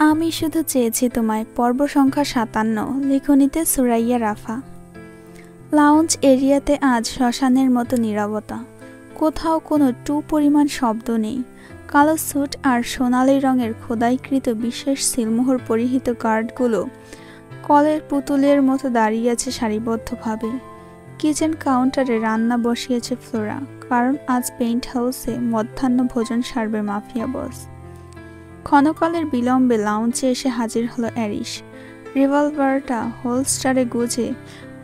আমি শুধু চেয়েছি তোমায়। পর্ব সংখ্যা ৫৭, লেখনীতে সুরাইয়া রাফা। লাউঞ্জ এরিয়াতে আজ শ্মশানের মতো নীরবতা। কোথাও কোনো টু পরিমাণ শব্দ নেই। কালো স্যুট আর সোনালি রঙের খোদাইকৃত বিশেষ সিলমোহর পরিহিত গার্ডগুলো কলের পুতুলের মতো দাঁড়িয়ে আছে সারিবদ্ধভাবে। কিচেন কাউন্টারে রান্না বসিয়েছে ফ্লোরা, কারণ আজ পেইন্ট হাউসে মধ্যাহ্ন ভোজন সারবে মাফিয়া বস। ক্ষণকালের বিলম্বে লাউঞ্জে এসে হাজির হলো অ্যারিস। রিভলভারটা হোলস্টারে গুজে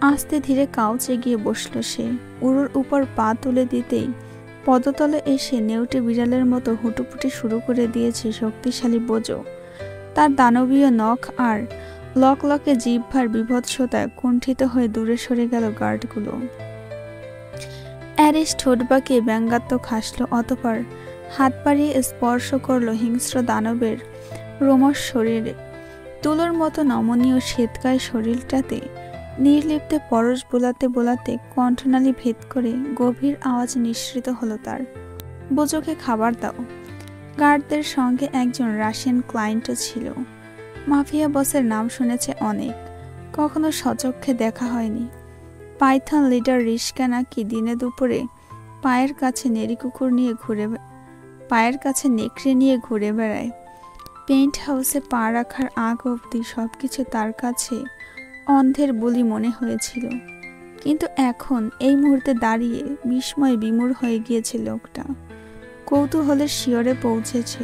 আস্তে ধীরে কাউচে গিয়ে বসল সে। উড়োর উপর পা তুলে দিতেই পদতলে এসে নেউটে বিড়ালের মতো হুটুপুটি শুরু করে দিয়েছে শক্তিশালী বোজো। তার দানবীয় নখ আর লকলকে জিহ্বার বিভৎসতায় কুণ্ঠিত হয়ে দূরে সরে গেল গার্ডগুলো। অ্যারিস ঠোঁট বাঁকিয়ে ব্যঙ্গাত্মক হাসল, অতঃপর হাত বাড়িয়ে স্পর্শ করল হিংস্র দানবের রোমশ শরীরে। তুলোর মতো নমনীয় শ্বেতকায় শরীরটাতে নির্লিপ্তে পরশ বোলাতে বোলাতে কণ্ঠনালী ভেদ করে গভীর আওয়াজ নিঃসৃত হলো তার, বোজোকে খাবার দাও। গার্ডদের সঙ্গে একজন রাশিয়ান ক্লায়েন্টও ছিল। মাফিয়া বসের নাম শুনেছে অনেক, কখনো সচক্ষে দেখা হয়নি। পাইথন লিডার রিস্কা নাকি দিনে দুপুরে পায়ের কাছে নেকড়ে নিয়ে ঘুরে বেড়ায়। পেইন্ট হাউসে পা রাখার আগ অবধি সবকিছু তার কাছে অন্ধের বলি মনে হয়েছিল, কিন্তু এখন এই মুহূর্তে দাঁড়িয়ে বিস্ময়ে বিমূঢ় হয়ে গিয়েছে লোকটা। কৌতূহলের শিয়রে পৌঁছেছে।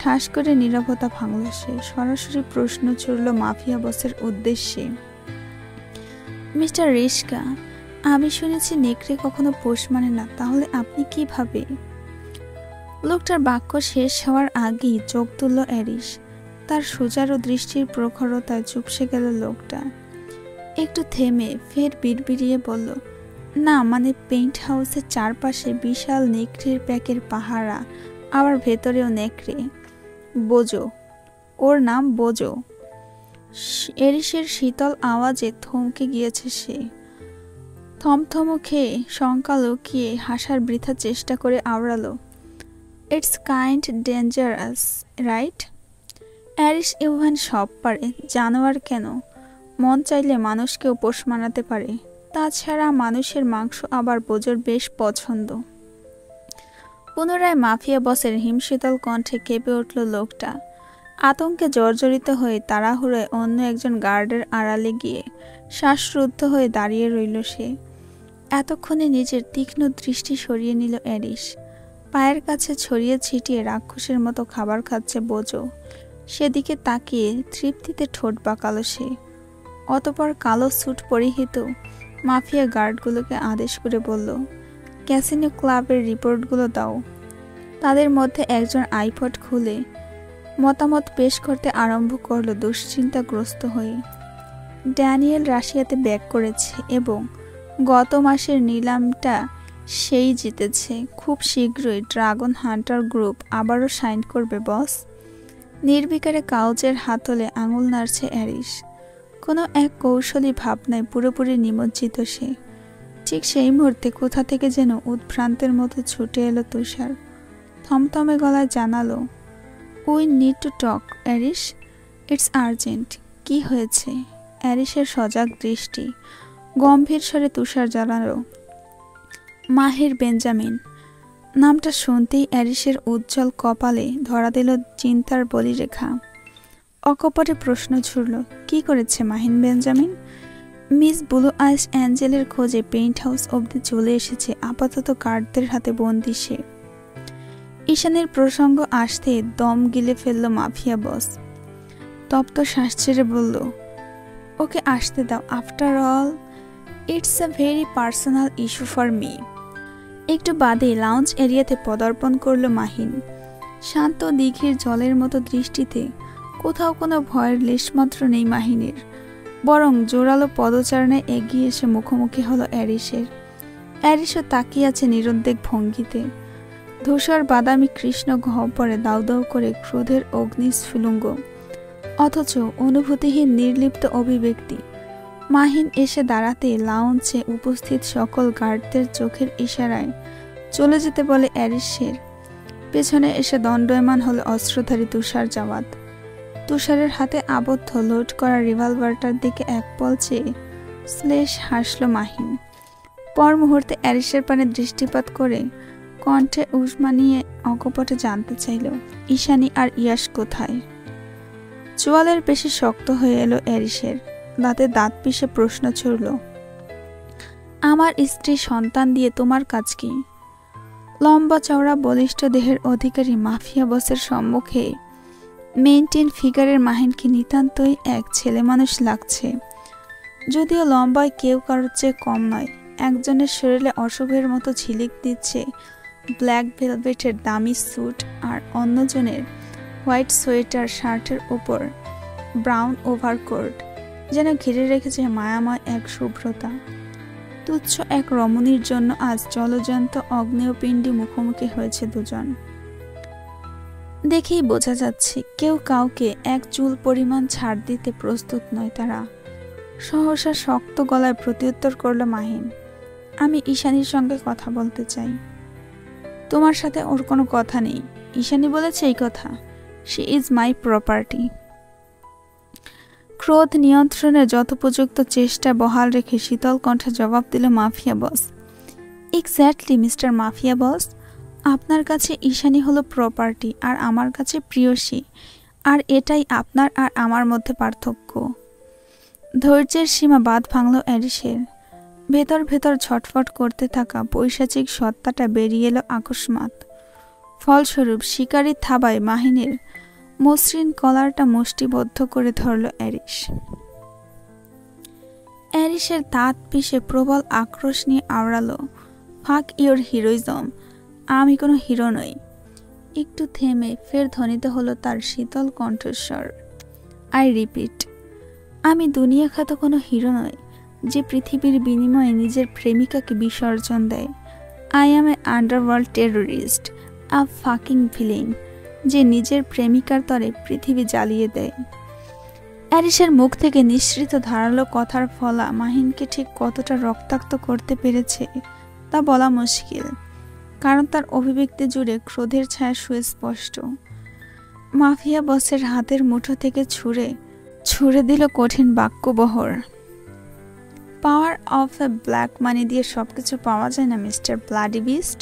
ঠাস করে নীরবতা ভাঙল সে। সরাসরি প্রশ্ন ছুড়ল মাফিয়া বসের উদ্দেশ্যে, মিস্টার রিস্কা, আমি শুনেছি নেকড়ে কখনো পোষ মানে না, তাহলে আপনি কিভাবে? লোকটার বাক্য শেষ হওয়ার আগেই চোখ তুলল অ্যারিস। তার সুচারু দৃষ্টির প্রখরতায় চুপসে গেল লোকটা। একটু থেমে ফের বিড়বিড়িয়ে বলল, না মানে পেইন্ট হাউসের চারপাশে বিশাল নেকড়ের প্যাকের পাহারা, আবার ভেতরেও নেকড়ে। বোজো, ওর নাম বোজো। এরিসের শীতল আওয়াজে থমকে গিয়েছে সে। থমথম খেয়ে শঙ্কা লুকিয়ে হাসার বৃথা চেষ্টা করে আওড়ালো, it's kind dangerous, right? Aris Yuvan সব পারে, জানোয়ার কেন, মন চাইলে মানুষকেও পোষ মানাতে পারে। তাছাড়া মানুষের মাংস আবার বোজোর বেশ পছন্দ। পুনরায় মাফিয়া বসের হিমশীতল কণ্ঠে কেঁপে উঠল লোকটা। আতঙ্কে জর্জরিত হয়ে তাড়াহুড়োয় অন্য একজন গার্ডের আড়ালে গিয়ে শ্বাসরুদ্ধ হয়ে দাঁড়িয়ে রইল সে। এতক্ষণে নিজের তীক্ষ্ণ দৃষ্টি সরিয়ে নিল অ্যারিস। পায়ের কাছে ছড়িয়ে ছিটিয়ে রাক্ষসের মতো খাবার খাচ্ছে বোজো। সেদিকে তাকিয়ে তৃপ্তিতে ঠোঁট বাঁকালো সে। অতপর কালো স্যুট পরিহিত মাফিয়া গার্ডগুলোকে আদেশ করে বলল, ক্যাসিনো ক্লাবের রিপোর্টগুলো দাও। তাদের মধ্যে একজন আইপড খুলে মতামত পেশ করতে আরম্ভ করল দুশ্চিন্তাগ্রস্ত হয়ে। ড্যানিয়েল রাশিয়াতে ব্যাক করেছে এবং গত মাসের নিলামটা সেই জিতেছে। খুব শীঘ্রই ড্রাগন হান্টার গ্রুপ আবারও সাইন করবে বস। নির্বিকারে কাউচের হাতলে আঙুল নাড়ছে অ্যারিস। কোনো এক কৌশলী ভাবনায় পুরোপুরি নিমজ্জিত সে। ঠিক সেই মুহূর্তে কোথা থেকে যেন উদ্ভ্রান্তের মতো ছুটে এলো তুষার। থমথমে গলায় জানালো, we need to talk Aris, it's urgent. কি হয়েছে? অ্যারিসের সজাগ দৃষ্টি। গম্ভীর স্বরে তুষার জানালো, মাহির বেঞ্জামিন। নামটা শুনতেই অ্যারিসের উজ্জ্বল কপালে ধরা দিল চিন্তার বলিরেখা। অকপটে প্রশ্ন ছুড়ল, কি করেছে মাহিন বেঞ্জামিন? মিস ব্লু আইস অ্যাঞ্জেলের খোঁজে পেইন্ট হাউস অবধি চলে এসেছে। আপাতত গার্ডদের হাতে বন্দি সে। ঈশানের প্রসঙ্গ আসতে দম গিলে ফেলল মাফিয়া বস। তপ্ত শ্বাস ছেড়ে বলল, ওকে আসতে দাও। After all it's a very personal issue for me. একটু বাদে লাউঞ্জ এরিয়াতে পদার্পণ করল মাহিন। শান্ত দিঘির জলের মতো দৃষ্টিতে কোথাও কোনো ভয়ের লেশমাত্র নেই মাহিনের, বরং জোরালো পদচারণে এগিয়ে এসে মুখোমুখি হলো অ্যারিসের। অ্যারিসও তাকিয়ে আছে নিরুদ্বেগ ভঙ্গিতে। ধূসর বাদামি কৃষ্ণ গহ্বরে দাউ দাউ করে ক্রোধের অগ্নিস্ফুলিঙ্গ, অথচ অনুভূতিহীন নির্লিপ্ত অভিব্যক্তি। মাহিন এসে দাঁড়াতে লাউঞ্জে উপস্থিত সকল গার্ডদের চোখের ইশারায় চলে যেতে বলে অ্যারিসের। পেছনে এসে দণ্ডায়মান হলো অস্ত্রধারী তুষার জাওয়াদ। তুষারের হাতে আবদ্ধ লোড করা রিভলভারটার দিকে এক পল চেয়ে শ্লেষ হাসল মাহিন। পর মুহূর্তে অ্যারিসের পানে দৃষ্টিপাত করে কণ্ঠে উষ্মা নিয়ে অকপটে জানতে চাইল, ঈশানী আর ইয়াশ কোথায়? চোয়ালের বেশি শক্ত হয়ে এলো অ্যারিসের। দাঁতে দাঁত পিষে প্রশ্ন ছুড়ল, আমার স্ত্রী সন্তান দিয়ে তোমার কাজ কি? লম্বা চওড়া বলিষ্ঠ দেহের অধিকারী মাফিয়া বসের সম্মুখে মেইনটেইন ফিগারের মাহিনকে নিতান্তই এক ছেলে মানুষ লাগছে। যদিও লম্বায় কেউ কারোর চেয়ে কম নয়, একজনের শরীরে অশুভের মতো ঝিলিক দিচ্ছে ব্ল্যাক ভেলভেটের দামি স্যুট, আর অন্যজনের হোয়াইট সোয়েটার শার্টের উপর ব্রাউন ওভারকোট যেন ঘিরে রেখেছে মায়াময় এক শুভ্রতা। তুচ্ছ এক রমণীর জন্য আজ জলজন্ত অগ্নেয়পিণ্ডি মুখোমুখি হয়েছে দুজন। দেখেই বোঝা যাচ্ছে কেউ কাউকে এক চুল পরিমাণ ছাড় দিতে প্রস্তুত নয় তারা। সহসা শক্ত গলায় প্রত্যুত্তর করল মাহিন, আমি ঈশানীর সঙ্গে কথা বলতে চাই। তোমার সাথে ওর কোনো কথা নেই। ঈশানী বলেছে এই কথা। She is my property. ক্রোধ নিয়ন্ত্রণের যথোপযুক্ত চেষ্টা বহাল রেখে শীতল কণ্ঠে জবাব দিল মাফিয়া বস, এক্স্যাক্টলি মিস্টার মাফিয়া বস, আপনার কাছে ঈশানী হলো প্রপার্টি আর আমার কাছে প্রিয়সী, আর এটাই আপনার আর আমার মধ্যে পার্থক্য। ধৈর্যের সীমা বাঁধ ভাঙল অ্যারিসের। ভেতর ভেতর ছটফট করতে থাকা পৈশাচিক সত্তাটা বেরিয়ে এলো আকস্মাৎ। ফলস্বরূপ শিকারীর থাবায় মাহিনের মসৃণ কলারটা মুষ্টিবদ্ধ করে ধরল অ্যারিস। অ্যারিসের দাঁত পিষে প্রবল আক্রোশ নিয়ে আওড়ালো, ফাক ইওর হিরোইজম, আমি কোনো হিরো নই। একটু থেমে ফের ধ্বনিত হলো তার শীতল কণ্ঠস্বর, আই রিপিট, আমি দুনিয়াখ্যাত কোনো হিরো নই যে পৃথিবীর বিনিময়ে নিজের প্রেমিকাকে বিসর্জন দেয়। I am A underworld terrorist, a fucking villain, যে নিজের প্রেমিকার তরে পৃথিবী জ্বালিয়ে দেয়। অ্যারিসের মুখ থেকে নিঃসৃত ধারালো কথার ফলা মাহিনকে ঠিক কতটা রক্তাক্ত করতে পেরেছে তা বলা মুশকিল, কারণ তার অভিব্যক্তি জুড়ে ক্রোধের ছায়া সুস্পষ্ট। মাফিয়া বসের হাতের মুঠো থেকে ছুঁড়ে দিল কঠিন বাক্যবহর, power of A black money দিয়ে সবকিছু পাওয়া যায় না মিস্টার ব্লাডি বিস্ট।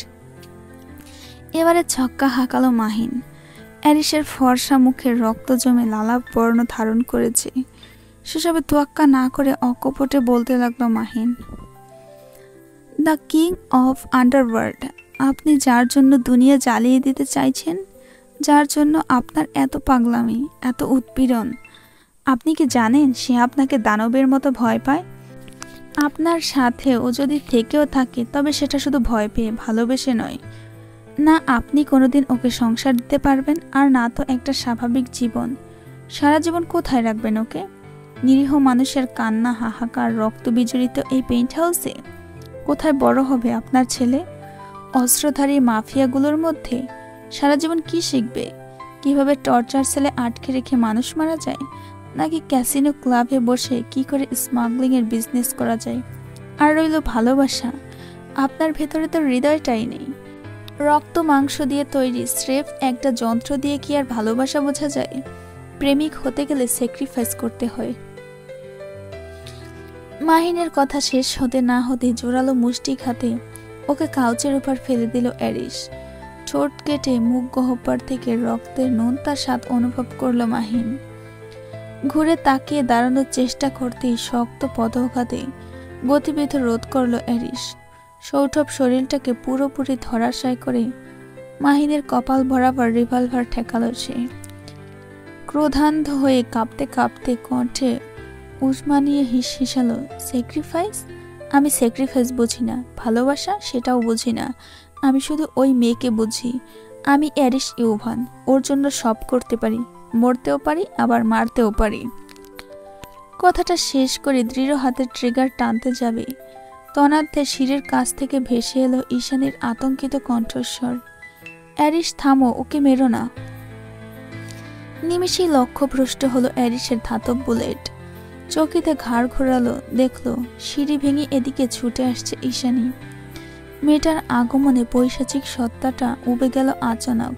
এবারে ছক্কা হাঁকালো মাহিন। অ্যারিসের ফর্সা মুখের রক্ত জমে লালাপ বর্ণ ধারণ করেছে। সেসবে তোয়াক্কা না করে অকপটে বলতে লাগলো Mahin, the king of underworld, আপনি যার জন্য দুনিয়া জ্বালিয়ে দিতে চাইছেন, যার জন্য আপনার এত পাগলামি, এত উৎপীড়ন, আপনি কি জানেন সে আপনাকে দানবের মতো ভয় পায়? আপনার সাথে ও যদি থেকেও থাকে তবে সেটা শুধু ভয় পেয়ে, ভালোবেসে নয়। না আপনি কোনোদিন ওকে সংসার দিতে পারবেন, আর না তো একটা স্বাভাবিক জীবন। সারা জীবন কোথায় রাখবেন ওকে? নিরীহ মানুষের কান্না হাহাকার রক্ত বিজড়িত এই পেইন্ট হাউসে? কোথায় বড় হবে আপনার ছেলে? অস্ত্রধারী মাফিয়াগুলোর মধ্যে? সারা জীবন কি শিখবে? কিভাবে টর্চার সেলে আটকে রেখে মানুষ মারা যায়, নাকি ক্যাসিনো ক্লাবে বসে কি করে স্মাগলিংয়ের বিজনেস করা যায়? আর রইল ভালোবাসা, আপনার ভেতরে তো হৃদয়টাই নেই। রক্ত মাংস দিয়ে তৈরি স্রেফ একটা যন্ত্র দিয়ে কি আর ভালোবাসা বোঝা যায়? প্রেমিক হতে গেলে স্যাক্রিফাইস করতে হয়। মাহিনের কথা শেষ হতে না হতে জোরালো মুষ্টি হাতে ওকে কাউচের উপর ফেলে দিল অ্যারিস। ঠোঁট কেটে মুখ গহ্বর থেকে রক্তের নোনতা স্বাদ অনুভব করল মাহিন। ঘুরে তাকিয়ে দাঁড়ানোর চেষ্টা করতেই শক্ত পদঘাতে গতিবিধ রোধ করল অ্যারিস। সৌঠব শরীরটাকে পুরোপুরি ধরাশায় করে মাহিনের কপাল বরাবর রিভলভার ঠেকালো সে। ক্রোধান্ধ হয়ে কাঁপতে কাঁপতে কণ্ঠে উষ্মা নিয়ে হিসালো, স্যাক্রিফাইস? আমি স্যাক্রিফাইস বুঝি না, ভালোবাসা সেটাও বুঝি না। আমি শুধু ওই মেয়েকে বুঝি। আমি অ্যারিস ইউভান, ওর জন্য সব করতে পারি, মরতেও পারি আবার মারতেও পারি। কথাটা শেষ করে দৃঢ় হাতের ট্রিগার টানতে যাবে তনার্ধে শিরের কাছ থেকে ভেসে এলো ঈশানীর আতঙ্কিত কণ্ঠস্বর, অ্যারিস থামো, ওকে মেরো না। নিমেষেই লক্ষ্যভ্রষ্ট হলো অ্যারিসের ধাতব বুলেট। চকিতে ঘাড় ঘোরালো, দেখল সিঁড়ি ভেঙে এদিকে ছুটে আসছে ঈশানী। মেয়েটার আগমনে পৈশাচিক সত্তাটা উবে গেল আচানক।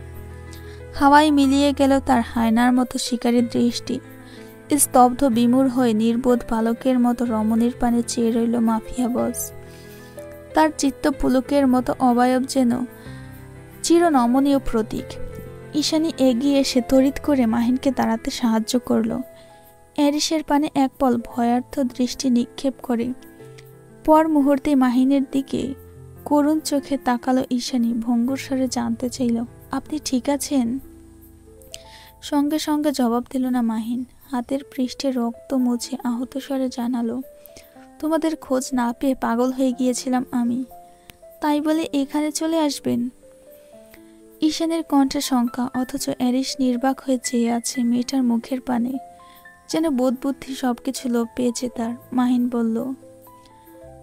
হাওয়ায় মিলিয়ে গেল তার হায়নার মতো শিকারীর দৃষ্টি। স্তব্ধ বিমূঢ় হয়ে নির্বোধ বালকের মতো রমণীর পানে চেয়ে রইল মাফিয়া বস। তার চিত্ত পুলকের মতো অবয়ব যেন চির নমনীয় প্রতীক। ঈশানী এগিয়ে এসে তড়িৎ করে মাহিনকে দাঁড়াতে সাহায্য করল। অ্যারিসের পানে এক পল ভয়ার্থ দৃষ্টি নিক্ষেপ করে পর মুহূর্তে মাহিনের দিকে করুণ চোখে তাকালো ঈশানী। ভঙ্গুর স্বরে জানতে চাইল, আপনি ঠিক আছেন? সঙ্গে সঙ্গে জবাব দিল না মাহিন। হাতের পৃষ্ঠে রক্ত মুছে আহত স্বরে জানালো, তোমাদের খোঁজ না পেয়ে পাগল হয়ে গিয়েছিলাম আমি, তাই বলে এখানে চলে আসবেন? ঈশানের কণ্ঠে শঙ্কা, অথচ অ্যারিস নির্বাক হয়ে চেয়ে আছে মেয়েটার মুখের পানে, যেন বোধ বুদ্ধি সবকিছু লোপ পেয়েছে তার। মাহিন বলল,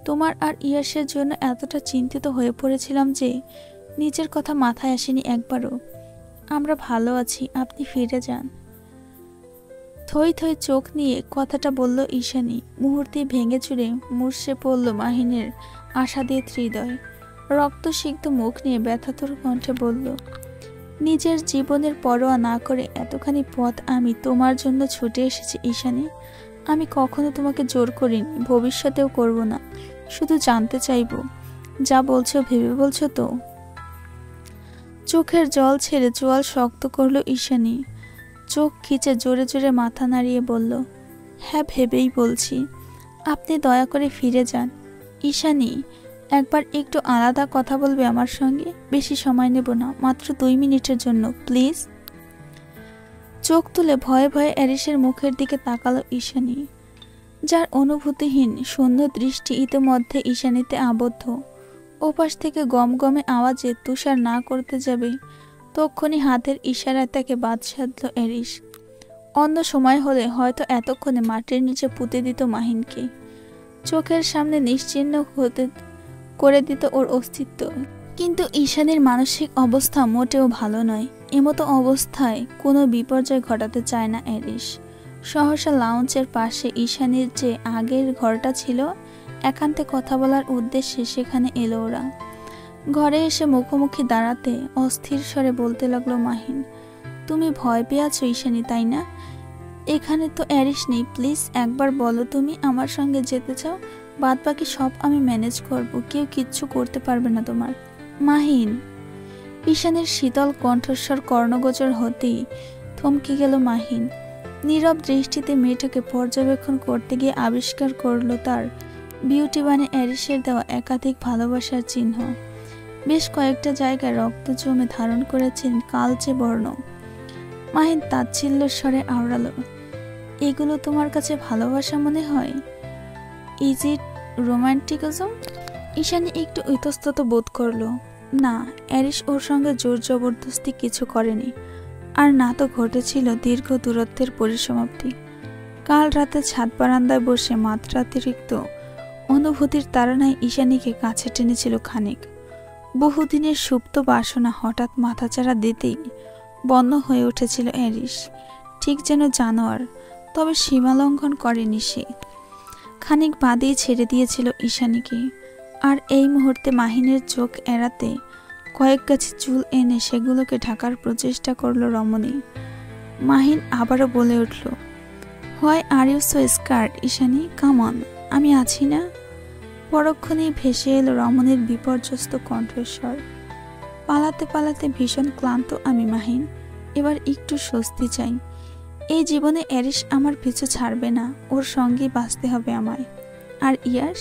তোমার আর ইয়াসের জন্য এতটা চিন্তিত হয়ে পড়েছিলাম যে নিজের কথা মাথায় আসেনি একবারও। আমরা ভালো আছি, আপনি ফিরে যান। থই থই চোখ নিয়ে কথাটা বলল ঈশানী। মুহূর্তে ভেঙে চুরে মুর্শে পড়ল মাহিনের আশাদীত হৃদয়। রক্তসিক্ত মুখ নিয়ে ব্যথাতুর কণ্ঠে বলল, নিজের জীবনের পরোয়া না করে এতখানি পথ আমি তোমার জন্য ছুটে এসেছি ঈশানী। আমি কখনো তোমাকে জোর করিনি, ভবিষ্যতেও করব না। শুধু জানতে চাইব, যা বলছো ভেবে বলছো তো? চোখের জল ছেড়ে চোয়াল শক্ত করল ঈশানী। চোখ খিচে জোরে জোরে মাথা নাড়িয়ে বলল, হ্যাঁ ভেবেই বলছি। আপনি দয়া করে ফিরে যান। ঈশানী, একবার একটু আলাদা কথা বলবে আমার সঙ্গে? বেশি সময় নেব না, মাত্র 2 মিনিটের জন্য প্লিজ। চোখ তুলে ভয়ে ভয়ে অ্যারিসের মুখের দিকে তাকালো ঈশানী, যার অনুভূতিহীন শূন্য দৃষ্টি ইতিমধ্যে ঈশানীতে আবদ্ধ। ওপাশ থেকে গমগমে আওয়াজে তুষার না করতে যাবে তক্ষুনি হাতের ইশারায় তাকে বাদ সাধল অ্যারিস। অন্য সময় হলে হয়তো এতক্ষণে মাটির নিচে পুঁতে দিত মাহিনকে, চোখের সামনে নিশ্চিহ্ন হতে করে দিত ওর অস্তিত্ব। কিন্তু ঈশানীর মানসিক অবস্থা মোটেও ভালো নয়। এমতো অবস্থায় কোনো বিপর্যয় ঘটাতে চায় না অ্যারিস। সহসা লাউঞ্জের পাশে ঈশানীর যে আগের ঘরটা ছিল, একান্তে কথা বলার উদ্দেশ্যে সেখানে এলো ওরা। ঘরে এসে মুখোমুখি দাঁড়াতে অস্থির স্বরে বলতে লাগলো মাহিন, তুমি ভয় পেয়ে আছো ঈশানী, তাই না? এখানে তো অ্যারিস নেই, প্লিজ একবার বলো তুমি আমার সঙ্গে যেতে চাও? বাদ বাকি সব আমি ম্যানেজ করব, কেউ কিচ্ছু করতে পারবে না তোমার। মাহিন। ঈশানীর শীতল কণ্ঠস্বর কর্ণগোচর হতেই থমকে গেল মাহিন। নীরব দৃষ্টিতে মেয়েটাকে পর্যবেক্ষণ করতে গিয়ে আবিষ্কার করলো তার বিউটি বানে অ্যারিসের দেওয়া একাধিক ভালোবাসার চিহ্ন। বেশ কয়েকটা জায়গায় রক্ত জমে ধারণ করেছেন কালচে বর্ণ। মাহিন তাচ্ছিল্য স্বরে আওড়ালো, এগুলো তোমার কাছে ভালোবাসা মনে হয়? Is it রোমান্টিকিজম? ঈশানী একটু ইতস্তত বোধ করলো। না, অ্যারিস ওর সঙ্গে জোর জবরদস্তি কিছু করেনি, আর না তো ঘটেছিল দীর্ঘ দূরত্বের পরিসমাপ্তি। কাল রাতে ছাদ বারান্দায় বসে মাত্রাতিরিক্ত অনুভূতির তাড়নায় ঈশানীকে কাছে টেনেছিল খানিক। বহুদিনের সুপ্ত বাসনা হঠাৎ মাথাচাড়া দিতেই বন্ধ হয়ে উঠেছিল অ্যারিস, ঠিক যেন জানোয়ার, তবে সীমালঙ্ঘন করেনি সে। খানিক বাদেই ছেড়ে দিয়েছিল ঈশানীকে। আর এই মুহূর্তে মাহিনের চোখ এড়াতে কয়েক গাছি চুল এনে সেগুলোকে ঢাকার প্রচেষ্টা করল রমণী। মাহিন আবারও বলে উঠল, why are you so scared Ishani, come on, আমি আছি না? পরক্ষণেই ভেসে এলো রমণীর বিপর্যস্ত কণ্ঠস্বর, পালাতে পালাতে ভীষণ ক্লান্ত আমি মাহিন, এবার একটু স্বস্তি চাই। এই জীবনে অ্যারিস আমার পিছু ছাড়বে না, ওর সঙ্গেই বাঁচতে হবে আমায়। আর ইয়াস,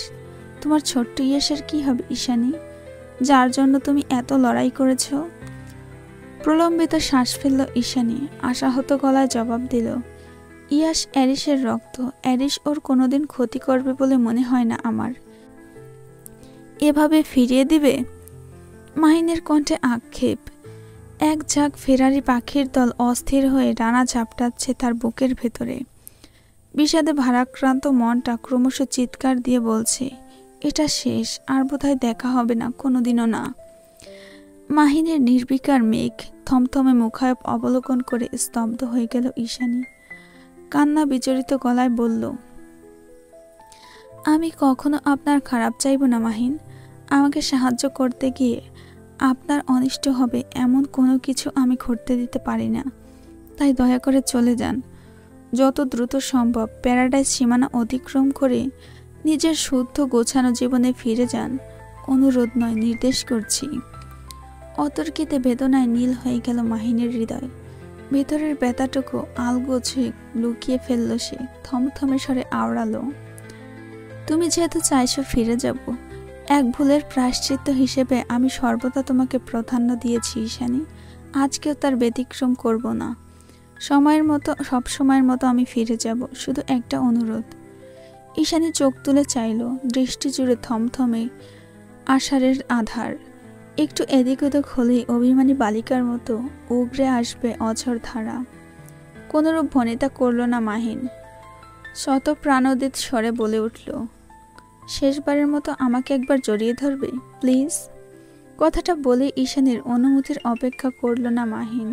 তোমার ছোট্ট ইয়াসের কি হবে ঈশানী, যার জন্য তুমি এত লড়াই করেছ? প্রলম্বিত শ্বাস ফেলল ঈশানী, আশাহত গলায় জবাব দিল, ইয়াস অ্যারিসের রক্ত, অ্যারিস ওর কোনোদিন ক্ষতি করবে বলে মনে হয় না আমার। এভাবে ফিরিয়ে দিবে? মাহিনের কণ্ঠে আক্ষেপ। এক ঝাঁক ফেরারি পাখির দল অস্থির হয়ে ডানা ঝাপটাচ্ছে তার বুকের ভেতরে। বিষাদে ভারাক্রান্ত মনটা ক্রমশ চিৎকার দিয়ে বলছে, এটা শেষ, আর বোধহয় দেখা হবে না, কোনোদিনও না। মাহিনের নির্বিকার মেঘ থমথমে মুখায়ব অবলোকন করে স্তব্ধ হয়ে গেল ঈশানী। কান্না বিচরিত গলায় বলল, আমি কখনো আপনার খারাপ চাইব না মাহিন। আমাকে সাহায্য করতে গিয়ে আপনার অনিষ্ট হবে এমন কোনো কিছু আমি ঘটতে দিতে পারি না, তাই দয়া করে চলে যান। যত দ্রুত সম্ভব প্যারাডাইস সীমানা অতিক্রম করে নিজের শুদ্ধ গোছানো জীবনে ফিরে যান। অনুরোধ নয়, নির্দেশ করছি। অতর্কিতে বেদনায় নীল হয়ে গেল মাহিনের হৃদয়। ভেতরের ব্যথাটুকু আলগোছে লুকিয়ে ফেলল সে। থমথমে স্বরে আওড়ালো, তুমি যেহেতু চাইছো ফিরে যাব, এক ভুলের প্রায়শ্চিত্ত হিসেবে আমি সর্বদা তোমাকে প্রাধান্য দিয়েছি ঈশানী। আজকেও তার ব্যতিক্রম করব না। সব সময়ের মতো আমি ফিরে যাব। শুধু একটা অনুরোধ। ঈশানী চোখ তুলে চাইল। দৃষ্টি জুড়ে থমথমে আষাঢ়ের আধার। একটু এদিক ওদিক হলেই অভিমানী বালিকার মতো উগরে আসবে অঝর ধারা। কোনরূপ ভনিতা করল না মাহিন। শত প্রাণোদিত স্বরে বলে উঠল, শেষবারের মতো আমাকে একবার জড়িয়ে ধরবে প্লিজ। কথাটা বলে ঈশানীর অনুমতির অপেক্ষা করল না মাহিন।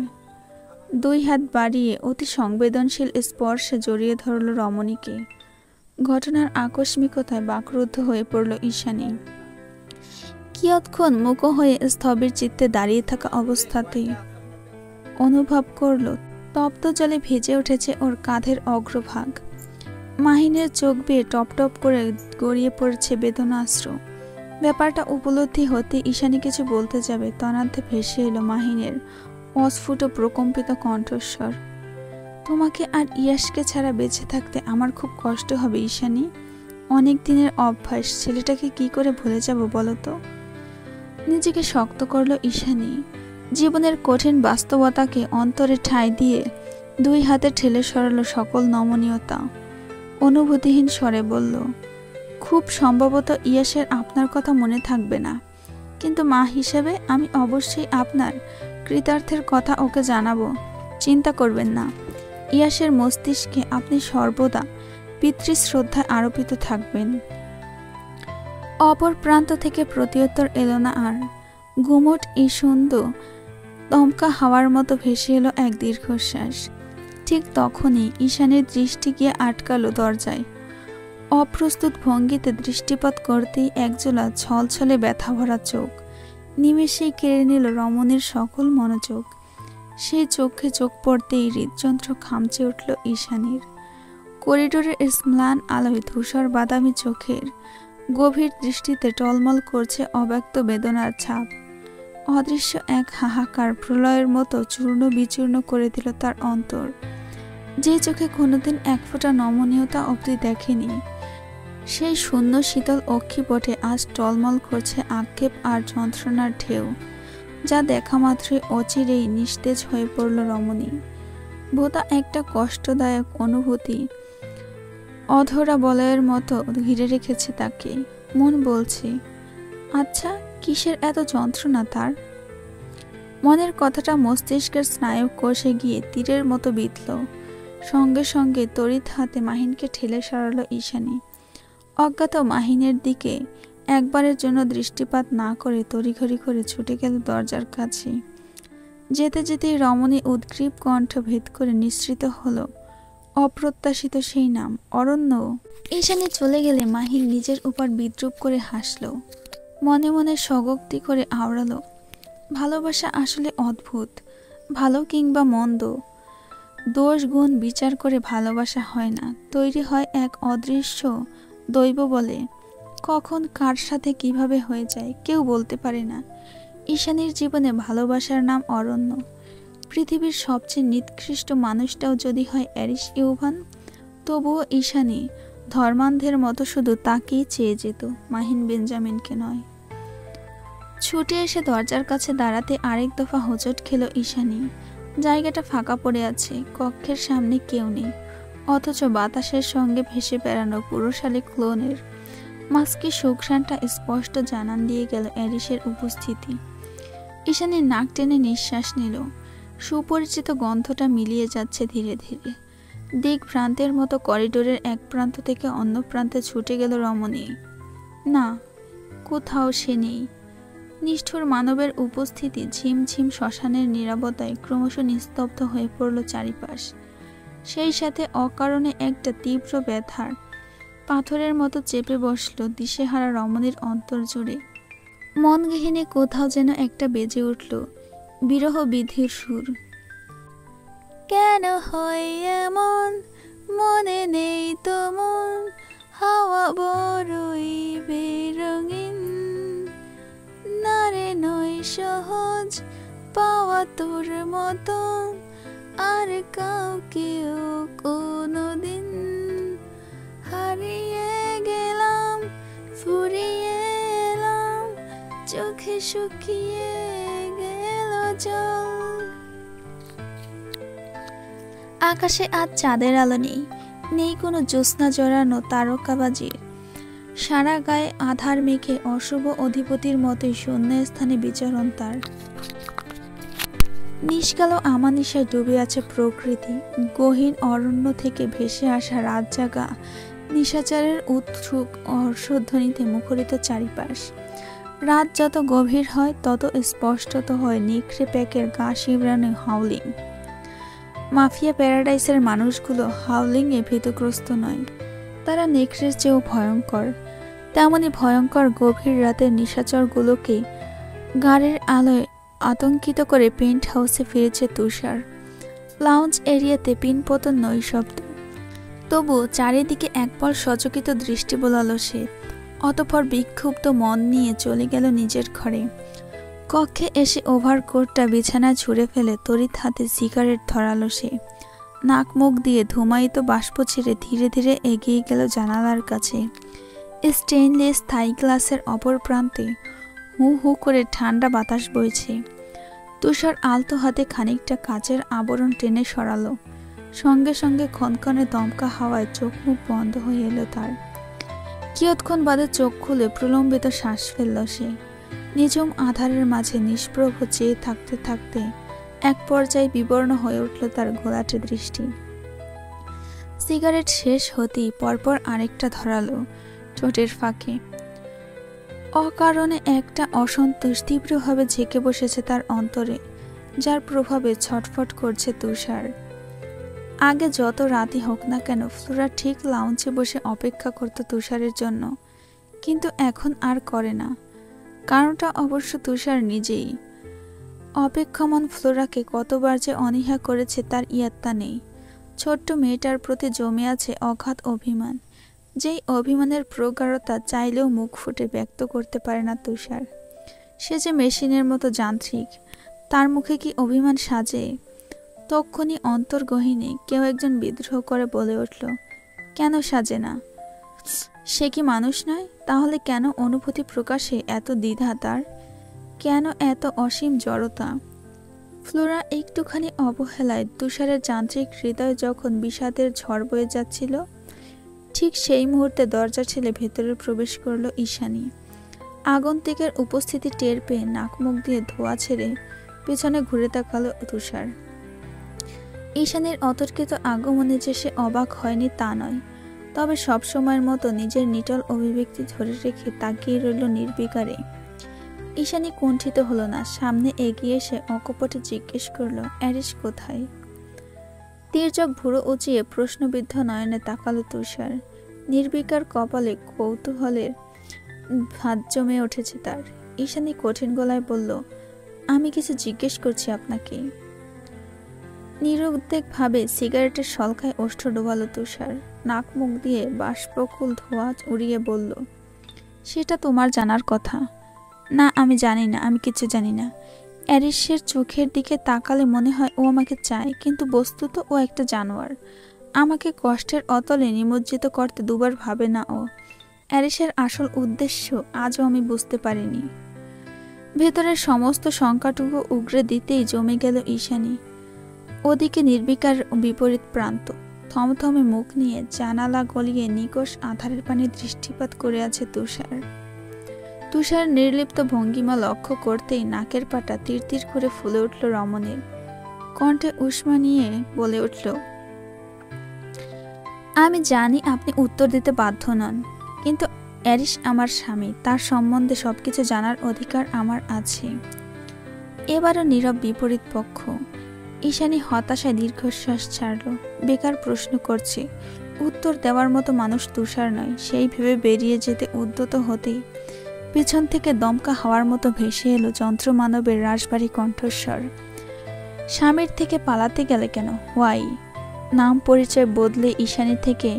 দুই হাত বাড়িয়ে অতি সংবেদনশীল স্পর্শে জড়িয়ে ধরল রমণীকে। ঘটনার আকস্মিকতায় বাকরুদ্ধ হয়ে পড়ল ঈশানী। কিয়ৎক্ষণ মুখ হয়ে স্থবির চিত্তে দাঁড়িয়ে থাকা অবস্থাতেই অনুভব করল তপ্ত জলে ভিজে উঠেছে ওর কাঁধের অগ্রভাগ। মাহিনের চোখ বেয়ে টপ টপ করে গড়িয়ে পড়ছে বেদনাশ্রু। ব্যাপারটা উপলব্ধি হতে ঈশানী কিছু বলতে যাবে, তন্মধ্যে ভেসে এলো মাহিনের অস্ফুট প্রকম্পিত কণ্ঠস্বর, তোমাকে আর ইয়াসকে ছাড়া বেঁচে থাকতে আমার খুব কষ্ট হবে ঈশানী। অনেক দিনের অভ্যাস, ছেলেটাকে কি করে ভুলে যাব বলো তো। নিজেকে শক্ত করল ঈশানী। জীবনের কঠিন বাস্তবতাকে অন্তরে ঠাঁই দিয়ে দুই হাতে ঠেলে সরালো সকল নমনীয়তা। অনুভূতিহীন স্বরে বলল, খুব সম্ভবত ইয়াসের আপনার কথা মনে থাকবে না, কিন্তু মা হিসেবে আমি অবশ্যই আপনার কৃতার্থের কথা ওকে জানাবো। চিন্তা করবেন না, ইয়াসের মস্তিষ্কে আপনি সর্বদা পিতৃশ্রদ্ধায় আরোপিত থাকবেন। অপর প্রান্ত থেকে প্রত্যুত্তর এলো না আর। গুমট ঈষন্দ দমকা হাওয়ার মতো ভেসে এলো এক দীর্ঘশ্বাস। ঠিক তখনই ঈশানীর দৃষ্টি গিয়ে আটকালো দরজায়। অপ্রস্তুত ভঙ্গিতে দৃষ্টিপাত করতেই একজোলা ছলছলে ব্যথা ভরা চোখ নিমেষেই কেড়ে নিল রমণীর সকল মনোযোগ। সেই চোখে চোখ পড়তেই হৃদযন্ত্র খামচে উঠল ঈশানীর। করিডোরের স্ম্লান আলোয় ধূসর বাদামি চোখের গভীর দৃষ্টিতে টলমল করছে অব্যক্ত বেদনার ছাপ। অদৃশ্য এক হাহাকার প্রলয়ের মতো চূর্ণ বিচূর্ণ করে দিল তার অন্তর। যে চোখে কোনোদিন এক ফোঁটা নমনীয়তা অবধি দেখেনি, সেই শূন্য শীতল অক্ষিপটে আজ টলমল করছে আক্ষেপ আর যন্ত্রণার ঢেউ, যা দেখা মাত্রই অচিরেই নিস্তেজ হয়ে পড়ল রমণী। বোধা একটা কষ্টদায়ক অনুভূতি অধরা বলয়ের মতো ঘিরে রেখেছে তাকে। মন বলছে, আচ্ছা কিসের এত যন্ত্রণা তার। মনের কথাটা মস্তিষ্কের স্নায়ু কোষে গিয়ে তীরের মতো বিঁধল। সঙ্গে সঙ্গে তড়িৎ হাতে মাহিনকে ঠেলে সরালো ঈশানী। অজ্ঞাত মাহিনের দিকে একবারের জন্য দৃষ্টিপাত না করে তড়িঘড়ি করে ছুটে গেল দরজার কাছে। যেতে যেতেই রমণী উদ্গ্রীব কণ্ঠ ভেদ করে নিঃসৃত হলো অপ্রত্যাশিত সেই নাম, অরণ্য। ঈশানী চলে গেলে মাহিন নিজের উপর বিদ্রুপ করে হাসল। মনে মনে স্বগোক্তি করে আওড়ালো, ভালোবাসা আসলে অদ্ভুত। ভালো কিংবা মন্দ, দোষ গুণ বিচার করে ভালোবাসা হয় না, তৈরি হয় এক অদৃশ্য দৈব বলে। কখন কার সাথে কিভাবে হয়ে যায় কেউ বলতে পারে না। ঈশানীর জীবনে ভালোবাসার নাম অরণ্য। পৃথিবীর সবচেয়ে নিকৃষ্ট মানুষটাও যদি হয় অ্যারিস ইউভান, তবুও ঈশানী ধর্মান্ধের মতো শুধু তাকেই চেয়ে যেত, মাহিন বেঞ্জামিনকে নয়। ছুটে এসে দরজার কাছে দাঁড়াতে আরেক দফা হোঁচট খেল ঈশানী। জায়গাটা ফাঁকা পড়ে আছে, কক্ষের সামনে কেউ নেই, অথচ বাতাসের সঙ্গে ভেসে বেড়ানো পুরুষালী ক্লোনের মাস্কি সুঘ্রাণটা স্পষ্ট জানান দিয়ে গেল অ্যারিসের উপস্থিতি। ঈশানী নাক টেনে নিঃশ্বাস নিল। সুপরিচিত গন্ধটা মিলিয়ে যাচ্ছে ধীরে ধীরে। দিক ভ্রান্তের মতো করিডোরের এক প্রান্ত থেকে অন্য প্রান্তে ছুটে গেল রমণী। না, কোথাও সে নেই। নিষ্ঠুর মানবের উপস্থিতি ঝিমঝিম শ্মশানের নীরবতায় ক্রমশ নিস্তব্ধ হয়ে পড়ল চারিপাশ। সেই সাথে অকারণে একটা তীব্র ব্যথার পাথরের মতো চেপে বসল দিশেহারা রমণীর অন্তর জুড়ে। মন গেহিনে কোথাও যেন একটা বেজে উঠল বিরহ বিধির সুর। কেন হয় এমন, মনে নেই তো মন, হাওয়া বড়ই বেরঙিন, নারে নয় সহজ পাওয়া তোর মতো আর কাউকেও কোনোদিন। হারিয়ে গেলাম, ফুরিয়ে এলাম, চোখে শুকিয়ে গেল জল। আকাশে আজ চাঁদের আলো নেই, নেই কোনো জ্যোৎস্না জড়ানো তারকাবাজির। সারা গায়ে আধার মেঘে অশুভ অধিপতির মতোই শূন্য স্থানে বিচরণ তার। নিষ্কালো আমানিশায় ডুবে আছে প্রকৃতি, গহীন অরণ্য থেকে ভেসে আসা রাত জাগা নিশাচারের উৎসুক হর্ষধ্বনিতে মুখরিত চারিপাশ। রাত যত গভীর হয় তত স্পষ্টত হয় নিখরে প্যাকের গা শিবরানো হাউলিং। মাফিয়া প্যারাডাইসের মানুষগুলো হাউলিংয়ে ভীতগ্রস্ত নয়, তারা নেকড়ের চেয়েও ভয়ঙ্কর। তেমনি ভয়ঙ্কর গভীর রাতের নিশাচরগুলোকে গাড়ির আলোয় আতঙ্কিত করে পেন্ট হাউসে ফিরেছে তুষার। লাউঞ্জ এরিয়াতে পিনপতন নৈশব্দ, তবু চারিদিকে একবার সচকিত দৃষ্টি বোলালো সে। অতঃপর বিক্ষুব্ধ মন নিয়ে চলে গেল নিজের ঘরে। কক্ষে এসে ওভারকোটটা বিছানায় ছুঁড়ে ফেলে তড়িৎ হাতে সিগারেট ধরালো সে। নাক মুখ দিয়ে ধুমায়িত বাষ্প ছেড়ে ধীরে ধীরে এগিয়ে গেল জানালার কাছে। স্টেইনলেস থাই গ্লাসের অপর প্রান্তে হু হু করে ঠান্ডা বাতাস বইছে। তুষার আলতো হাতে খানিকটা কাচের আবরণ টেনে সরালো। সঙ্গে সঙ্গে ক্ষণক্ষণে দমকা হাওয়ায় চোখ মুখ বন্ধ হয়ে এলো তার। কিয়ৎক্ষণ বাদে চোখ খুলে প্রলম্বিত শ্বাস ফেলল সে। নিঝুম আধারের মাঝে নিষ্প্রভ চেয়ে থাকতে থাকতে এক পর্যায়ে বিবর্ণ হয়ে উঠল তার ঘোলাটে দৃষ্টি। সিগারেট শেষ হতেই পরপর আরেকটা ধরালো ঠোঁটের ফাঁকে। অকারণে একটা অসন্তোষ তীব্রভাবে ঝেঁকে বসেছে তার অন্তরে, যার প্রভাবে ছটফট করছে তুষার। আগে যত রাতই হোক না কেন ফ্লোরা ঠিক লাউঞ্জে বসে অপেক্ষা করত তুষারের জন্য, কিন্তু এখন আর করে না। কারণটা অবশ্য তুষার নিজেই। অপেক্ষমান ফ্লোরাকে কতবার যে অনীহা করেছে তার ইয়ত্তা নেই। ছোট্ট মেয়েটার প্রতি জমে আছে অগাধ অভিমান, যেই অভিমানের প্রগাঢ়তা চাইলেও মুখ ফুটে ব্যক্ত করতে পারে না তুষার। সে যে মেশিনের মতো যান্ত্রিক, তার মুখে কি অভিমান সাজে? তক্ষুনি অন্তর্গহীনে কেউ একজন বিদ্রোহ করে বলে উঠল, কেন সাজে না? সে কি মানুষ নয়? তাহলে কেন অনুভূতি প্রকাশে এত দ্বিধা তার? কেন এত অসীম জড়তা? ফ্লোরা একটুখানি অবহেলায় তুষারের যান্ত্রিক হৃদয় যখন বিষাদের ঝড় বয়ে যাচ্ছিল, ঠিক সেই মুহূর্তে দরজা ঠেলে ভেতরে প্রবেশ করল ঈশানী। আগন্তুকের উপস্থিতি টের পেয়ে নাক মুখ দিয়ে ধোঁয়া ছেড়ে পেছনে ঘুরে তাকালো তুষার। ঈশানীর অতর্কিত আগমনে যে সে অবাক হয়নি তা নয়, তবে সবসময়ের মতো নিজের নিটল অভিব্যক্তি ধরে রেখে তাকিয়ে রইল নির্বিকারে। ঈশানী কুণ্ঠিত হলো না, সামনে এগিয়ে এসে অকপটে জিজ্ঞেস করলো, অ্যারিস কোথায়? তীর্যক ভুরু উঁচিয়ে প্রশ্নবিদ্ধ নয়নে তাকালো তুষার। নির্বিকার কপালে কৌতূহলের ভাঁজ জমে উঠেছে তার। ঈশানী কঠিন গলায় বলল, আমি কিছু জিজ্ঞেস করছি আপনাকে। নিরুদ্বেগভাবে সিগারেটের সলকায় ওষ্ঠ ডোবালো তুষার। নাক মুখ দিয়ে বাষ্পকুল ধোঁয়া উড়িয়ে বলল, সেটা তোমার জানার কথা। না, আমি জানি না, আমি কিছু জানি না। অ্যারিসের চোখের দিকে তাকালে মনে হয় ও আমাকে চায়, কিন্তু বস্তুত ও একটা জানোয়ার। আমাকে কষ্টের অতলে নিমজ্জিত করতে দুবার ভাবে না ও। অ্যারিসের আসল উদ্দেশ্য আজও আমি বুঝতে পারিনি। ভেতরের সমস্ত শঙ্কাটুকু উগরে দিতেই জমে গেল ঈশানী। ওদিকে নির্বিকার বিপরীত প্রান্ত থমথমে মুখ নিয়ে জানালা গলিয়ে নিকষ আধারের পানে দৃষ্টিপাত করে আছে তুষার। তুষার নির্লিপ্ত ভঙ্গিমা লক্ষ্য করতেই নাকের পাটা তীর করে ফুলে উঠল রমণীর। কণ্ঠে উষ্মা নিয়ে বলে উঠল, আমি জানি আপনি উত্তর দিতে বাধ্য নন, কিন্তু অ্যারিস আমার স্বামী, তার সম্বন্ধে সবকিছু জানার অধিকার আমার আছে। এবারও নীরব বিপরীত পক্ষ। ঈশানী হতাশায় দীর্ঘশ্বাস ছাড়ল। বেকার প্রশ্ন করছে, উত্তর দেওয়ার মতো মানুষ তুষার নয়, সেই ভেবে বেরিয়ে যেতে উদ্যত হতেই পিছন থেকে দমকা হাওয়ার মতো ভেসে এলো যন্ত্রমানবের রাশভারী কণ্ঠস্বর। স্বামীর থেকে পালাতে গেলে কেন? ওয়াই? নাম পরিচয় বদলে ঈশানী থেকে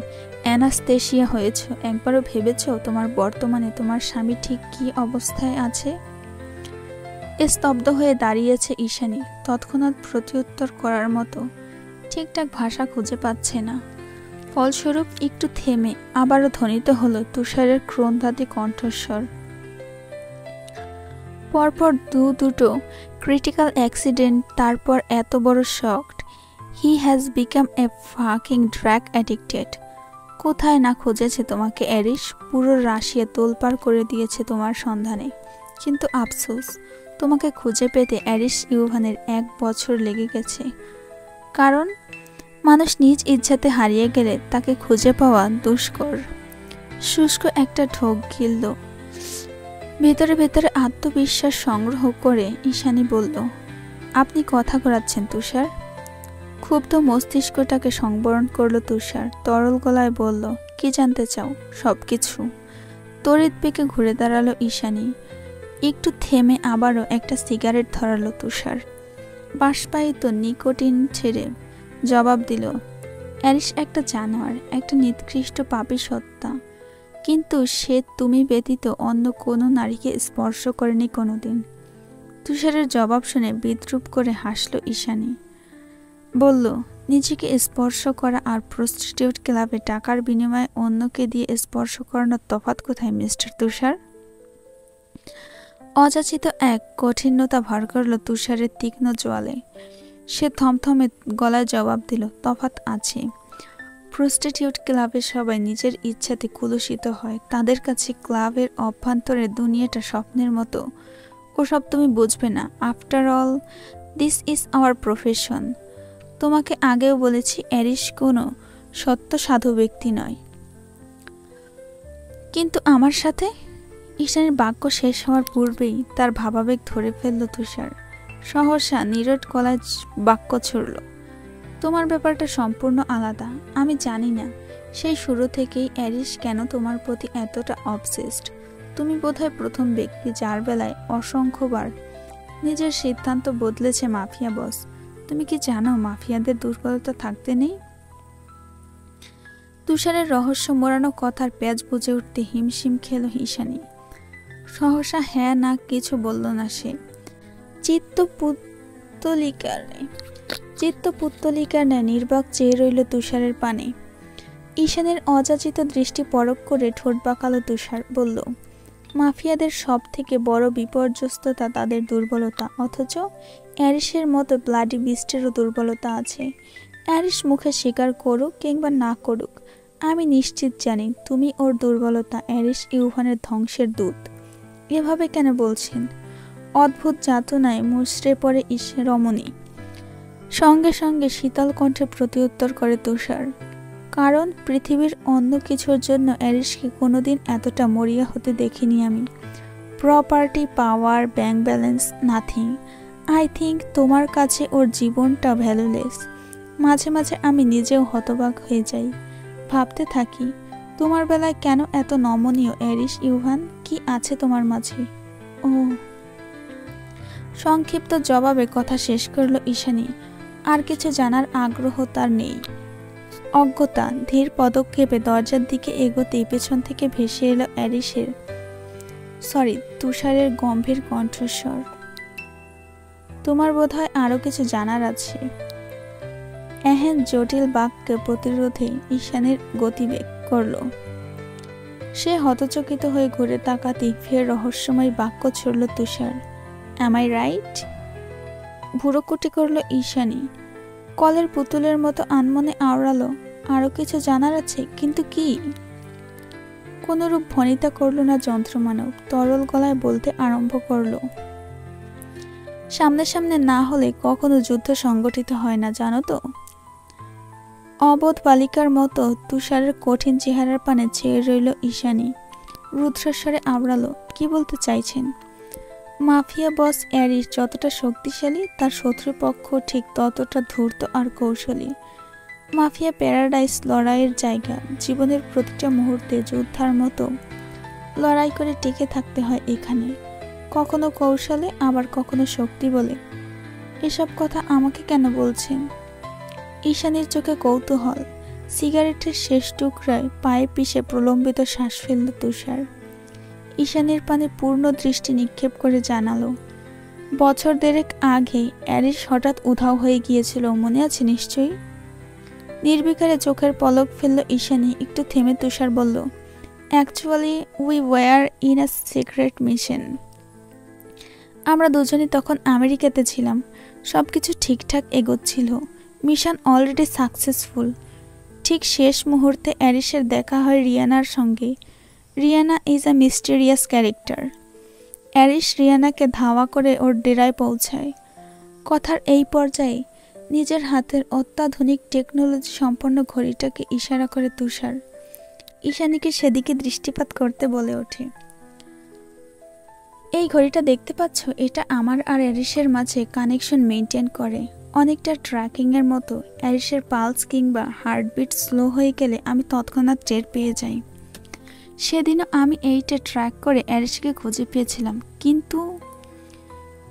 অ্যানাস্তেশিয়া হয়েছ। একবারও ভেবেছ তোমার বর্তমানে তোমার স্বামী ঠিক কী অবস্থায় আছে? স্তব্ধ হয়ে দাঁড়িয়েছে ঈশানী, তৎক্ষণাৎ প্রত্যুত্তর করার মতো ঠিকঠাক ভাষা খুঁজে পাচ্ছে না। ফলস্বরূপ একটু থেমে আবারও ধ্বনিত হলো তুষারের ক্রন্দাতি কণ্ঠস্বর। পরপর দুটো ক্রিটিক্যাল অ্যাক্সিডেন্ট, তারপর এত বড় shocked. He has become a fucking drug addicted. কোথায় না খুঁজেছে তোমাকে অ্যারিস, পুরো রাশিয়া তোলপাড় করে দিয়েছে তোমার সন্ধানে। কিন্তু আফসোস, তোমাকে খুঁজে পেতে অ্যারিস ইউভানের 1 বছর লেগে গেছে। কারণ মানুষ নিজ ইচ্ছাতে হারিয়ে গেলে তাকে খুঁজে পাওয়া দুষ্কর। শুষ্ক একটা ঢোক গিলল। ভেতরে ভেতরে আত্মবিশ্বাস সংগ্রহ করে ঈশানী বলল, আপনি কথা ঘোরাচ্ছেন তুষার। ক্ষুব্ধ মস্তিষ্কটাকে সংবরণ করল তুষার, তরল গলায় বলল, কি জানতে চাও? সব কিছু। তড়িৎ বেগে ঘুরে দাঁড়ালো ঈশানী। একটু থেমে আবারও একটা সিগারেট ধরালো তুষার। বাষ্পায়িত নিকোটিন ছেড়ে জবাব দিল, অ্যারিস একটা জানোয়ার, একটা নিকৃষ্ট পাপী সত্তা। কিন্তু সে তুমি ব্যতীত অন্য কোনো নারীকে স্পর্শ করেনি কোনোদিন। তুষারের জবাব শুনে বিদ্রূপ করে হাসল ঈশানী। বলল, নিজেকে স্পর্শ করা আর প্রস্টিটিউট ক্লাবে টাকার বিনিময়ে অন্যকে দিয়ে স্পর্শ করানোর তফাৎ কোথায় মিস্টার তুষার? অযাচিত এক কঠিনতা ভর করল তুষারের তীক্ষ্ণ জোয়ালে। সে থমথমে গলায় জবাব দিল, তফাৎ আছে। প্রস্টিটিউট ক্লাবে সবাই নিজের ইচ্ছাতে কুলুষিত হয়। তাদের কাছে ক্লাবের অভ্যন্তরের দুনিয়াটা স্বপ্নের মতো। ওসব তুমি বুঝবে না। After all, this is our profession. তোমাকে আগেও বলেছি, অ্যারিস কোনো সত্য সাধু ব্যক্তি নয়। কিন্তু আমার সাথে? ঈশানীর বাক্য শেষ হওয়ার পূর্বেই তার ভাবাবেগ ধরে ফেলল তুষার। সহসা নীরট গলায় বাক্য ছুড়ল, তোমার ব্যাপারটা সম্পূর্ণ আলাদা। আমি জানি না সেই শুরু থেকেই অ্যারিস কেন তোমার প্রতি এতটা অবসেসড। তুমি বোধহয় প্রথম ব্যক্তি যার বেলায় অসংখ্যবার নিজের সিদ্ধান্ত বদলেছে মাফিয়া বস। তুমি কি জানো মাফিয়াদের দুর্বলতা থাকতে নেই? তুষারের রহস্য মোড়ানো কথার পেঁচ বুঝে উঠতে হিমশিম খেল ঈশানী। সহসা হ্যাঁ না কিছু বলল না সে। চিত্তপুত্তলিকার ন্যায় নির্বাক চেয়ে রইল তুষারের পানে। ঈশানের অযাচিত দৃষ্টি পরখ করে ঠোঁট বাঁকালো তুষার, বলল, মাফিয়াদের সব থেকে বড় বিপর্যস্ততা তাদের দুর্বলতা, অথচ অ্যারিসের মতো ব্লাডি বিস্টেরও দুর্বলতা আছে। অ্যারিস মুখে স্বীকার করুক কিংবা না করুক, আমি নিশ্চিত জানি তুমি ওর দুর্বলতা অ্যারিস ইউভানের ধ্বংসের দূত। এভাবে কেন বলছেন? অদ্ভুত যাতনায় মুচড়ে পড়ে রমণী। সঙ্গে সঙ্গে শীতল কণ্ঠে প্রত্যুত্তর করে তুষার, কারণ পৃথিবীর অন্য কিছুর জন্য অ্যারিসকে কোনোদিন এতটা মরিয়া হতে দেখিনি আমি। Property, power, bank balance, nothing. I think তোমার কাছে ওর জীবনটা ভ্যালুলেস। মাঝে মাঝে আমি নিজেও হতবাক হয়ে যাই, ভাবতে থাকি তোমার বেলায় কেন এত নমনীয় অ্যারিস ইউভান? কি আছে তোমার মাঝে? ও। সংক্ষিপ্ত জবাবে কথা শেষ করল ঈশানী। আর কিছু জানার আগ্রহ তার নেই। অজ্ঞতা ধীর পদক্ষেপে দরজার দিকে এগোতেই পেছন থেকে ভেসে এলো তুষারের গম্ভীর কণ্ঠস্বর, তোমার বোধহয় আরো কিছু জানার আছে। এহেন জটিল বাক্যে প্রতিরোধে ঈশানীর গতিবেগ করল। সে হতচকিত হয়ে ঘুরে তাকাতেই ফের রহস্যময় বাক্য ছুড়ল তুষার, অ্যাম আই রাইট? ভুরুকুটি করল ঈশানী। কলের পুতুলের মতো আনমনে আওড়ালো, আরো কিছু জানার আছে, কিন্তু কি? কোনরূপ ভনিতা করল না যন্ত্রমানব, তরল গলায় বলতে আরম্ভ করল, সামনে সামনে না হলে কখনো যুদ্ধ সংগঠিত হয় না, জানো তো? অবোধ বালিকার মতো তুষারের কঠিন চেহারার পানে চেয়ে রইল ঈশানী। রুদ্রস্বরে আওড়ালো, কি বলতে চাইছেন? মাফিয়া বস অ্যারিস যতটা শক্তিশালী, তার শত্রুপক্ষ ঠিক ততটা ধূর্ত আর কৌশলী। মাফিয়া প্যারাডাইস লড়াইয়ের জায়গা, জীবনের প্রতিটা মুহূর্তে যোদ্ধার মতো লড়াই করে টিকে থাকতে হয় এখানে, কখনো কৌশলে আবার কখনো শক্তি বলে। এসব কথা আমাকে কেন বলছেন? ঈশানীর চোখে কৌতূহল। সিগারেটের শেষ টুকরায় পায়ে পিষে প্রলম্বিত শ্বাস ফেলল তুষার। ঈশানীর পানে পূর্ণ দৃষ্টি নিক্ষেপ করে জানালো, বছর দেড়েক আগে অ্যারিস হঠাৎ উধাও হয়ে গিয়েছিল, মনে আছে নিশ্চয়ই? নির্বিকারে চোখের পলক ফেলল ঈশানী। একটু থেমে তুষার বলল, actually we were in a secret mission. আমরা দুজনই তখন আমেরিকাতে ছিলাম। সব কিছু ঠিকঠাক এগোচ্ছিল, মিশন অলরেডি সাকসেসফুল। ঠিক শেষ মুহূর্তে অ্যারিসের দেখা হয় রিয়ানার সঙ্গে। Riana is a mysterious character. Aris রিয়ানাকে ধাওয়া করে ওর ডেরায় পৌঁছায়। কথার এই পর্যায়ে নিজের হাতের অত্যাধুনিক টেকনোলজি সম্পন্ন ঘড়িটাকে ইশারা করে তুষার। ঈশানীকে সেদিকে দৃষ্টিপাত করতে বলে ওঠে, এই ঘড়িটা দেখতে পাচ্ছ, এটা আমার আর অ্যারিসের মাঝে কানেকশন মেনটেন করে। অনেকটা ট্র্যাকিংয়ের মতো। অ্যারিসের পালস কিংবা হার্টবিট স্লো হয়ে গেলে আমি তৎক্ষণাৎ টের পেয়ে যাই। সেদিনও আমি এইটা ট্র্যাক করে অ্যারিসকে খুঁজে পেয়েছিলাম, কিন্তু